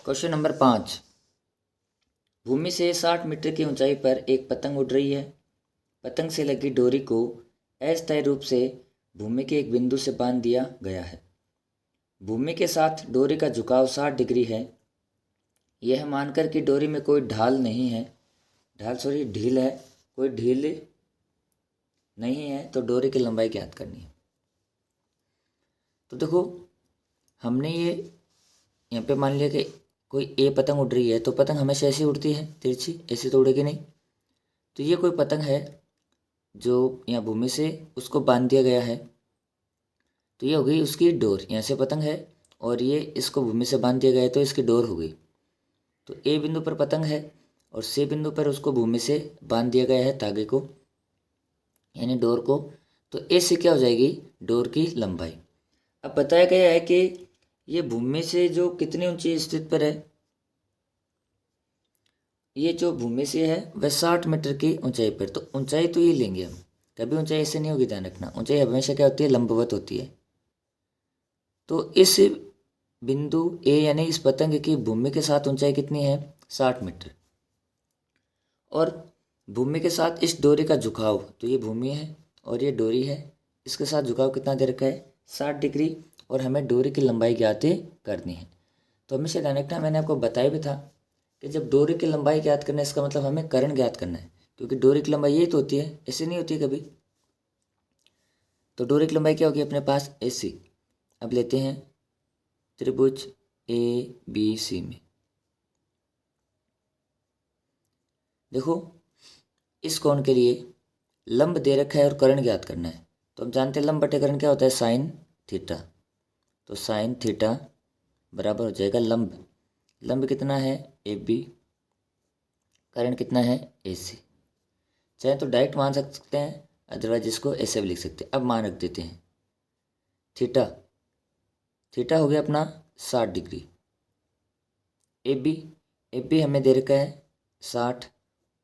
Question number 5। भूमि से 60 metre की ऊंचाई पर एक पतंग उड़ रही है। पतंग से लगी डोरी को अस्थायी रूप से भूमि के एक बिंदु से बांध दिया गया है। भूमि के साथ डोरी का झुकाव 60 डिग्री है। यह मानकर कि डोरी में कोई ढील है, कोई ढील नहीं है, तो डोरी की लंबाई ज्ञात करनी है। तो देखो, हमने ये यहाँ पे मान लिया कि कोई ए पतंग उड़ रही है, तो पतंग हमेशा ऐसी उड़ती है, तिरछी, ऐसी तो उड़ेगी नहीं। तो ये कोई पतंग है जो यहाँ भूमि से उसको बांध दिया गया है, तो ये हो गई उसकी डोर। यहाँ से पतंग है और ये इसको भूमि से बांध दिया गया है, तो इसकी डोर हो गई। तो ए बिंदु पर पतंग है और सी बिंदु पर उसको भूमि से बांध दिया गया है धागे को, यानी डोर को। तो ए से क्या हो जाएगी, डोर की लंबाई। अब बताया गया है कि ये भूमि से जो कितनी ऊंची स्थिति पर है, ये जो भूमि से है वह 60 मीटर की ऊंचाई पर। तो ऊंचाई तो ये लेंगे हम, कभी ऊंचाई ऐसे नहीं होगी, ध्यान रखना। ऊंचाई हमेशा क्या होती है, लंबवत होती है। तो इस बिंदु ए यानी इस पतंग की भूमि के साथ ऊंचाई कितनी है, 60 मीटर। और भूमि के साथ इस डोरी का झुकाव, तो ये भूमि है और ये डोरी है, इसके साथ झुकाव कितना दे रखा है, 60 डिग्री। और हमें डोरी की लंबाई ज्ञात करनी है। तो हमेशा ध्यान रखना, मैंने आपको बताया भी था कि जब डोरी की लंबाई ज्ञात करना है, इसका मतलब हमें करण ज्ञात करना है, क्योंकि डोरी की लंबाई यही तो होती है, ऐसे नहीं होती कभी। तो डोरी की लंबाई क्या होगी अपने पास, AC। अब लेते हैं त्रिभुज ABC में। देखो, इस कोण के लिए लंब दे रखा है और करण ज्ञात करना है। तो हम जानते हैं लंब बटे करण क्या होता है, साइन थीटा। तो साइन थीटा बराबर हो जाएगा लंब। लंब कितना है, AB। करण कितना है, AC। चाहे तो डायरेक्ट मान सकते हैं, अदरवाइज इसको ऐसे भी लिख सकते हैं। अब मान रख देते हैं, थीटा थीटा हो गया अपना 60 डिग्री। AB हमें दे रखा है 60,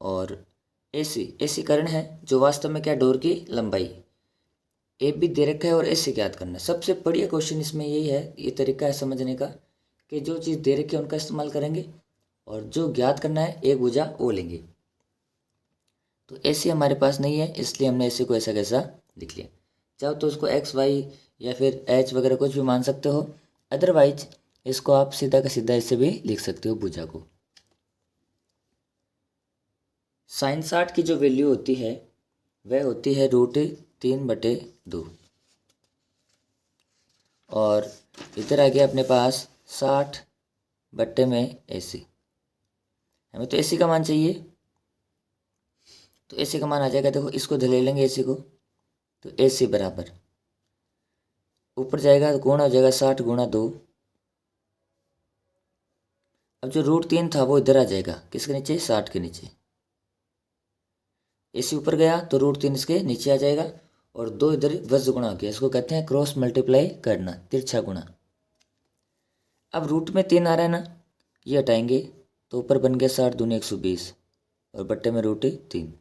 और AC करण है जो वास्तव में क्या, डोर की लंबाई। AB दे रखा है और AC ज्ञात करना है। सबसे बढ़िया क्वेश्चन इसमें यही है, ये तरीका है समझने का कि जो चीज़ दे रखी है उनका इस्तेमाल करेंगे और जो ज्ञात करना है एक भुजा वो लेंगे। तो AC हमारे पास नहीं है, इसलिए हमने AC को ऐसा कैसा लिख लिया। चाहो तो उसको XY या फिर H वगैरह कुछ भी मान सकते हो, अदरवाइज इसको आप सीधा का सीधा ऐसे भी लिख सकते हो भुजा को। साइन 60 की जो वैल्यू होती है वह होती है √3/2, और इधर आ गया अपने पास 60 बट्टे में AC। हमें तो AC का मान चाहिए, तो AC का मान आ जाएगा, देखो इसको ले लेंगे AC को, तो AC बराबर ऊपर जाएगा तो गुणा हो जाएगा 60 × 2। अब जो √3 था वो इधर आ जाएगा, किसके नीचे, 60 के नीचे। AC ऊपर गया तो √3 इसके नीचे आ जाएगा, और 2 इधर वज्र गुणा हो गया, इसको कहते हैं क्रॉस मल्टीप्लाई करना, तिरछा गुणा। अब रूट में 3 आ रहा है ना, ये हटाएंगे तो ऊपर बन गया 60 दूनी 120, और बट्टे में √3।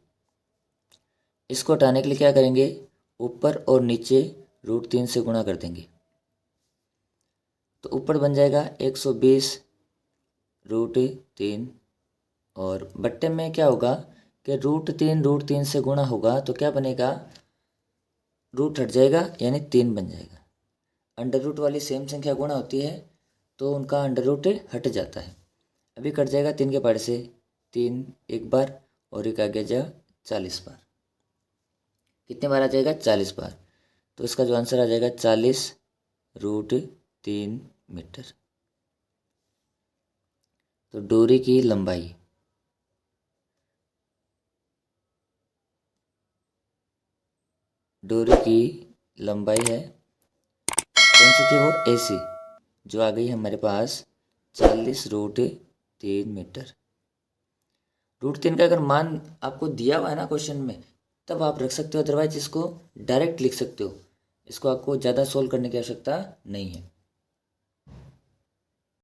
इसको हटाने के लिए क्या करेंगे, ऊपर और नीचे √3 से गुणा कर देंगे, तो ऊपर बन जाएगा 120 √3, और बट्टे में क्या होगा कि √3 से गुणा होगा, तो क्या बनेगा, रूट हट जाएगा यानी 3 बन जाएगा। अंडर रूट वाली सेम संख्या गुणा होती है तो उनका अंडर रूट हट जाता है। अभी कट जाएगा 3 के पहाड़ से 3 एक बार, और एक आगे जा 40 बार। कितने बार आ जाएगा, 40 बार। तो इसका जो आंसर आ जाएगा 40 √3 मीटर। तो डोरी की लंबाई है, कौन सी थी वो, AC, जो आ गई हमारे पास 40 √3 मीटर। √3 का अगर मान आपको दिया हुआ है ना क्वेश्चन में, तब आप रख सकते हो, अदरवाइज इसको डायरेक्ट लिख सकते हो। इसको आपको ज़्यादा सोल्व करने की आवश्यकता नहीं है।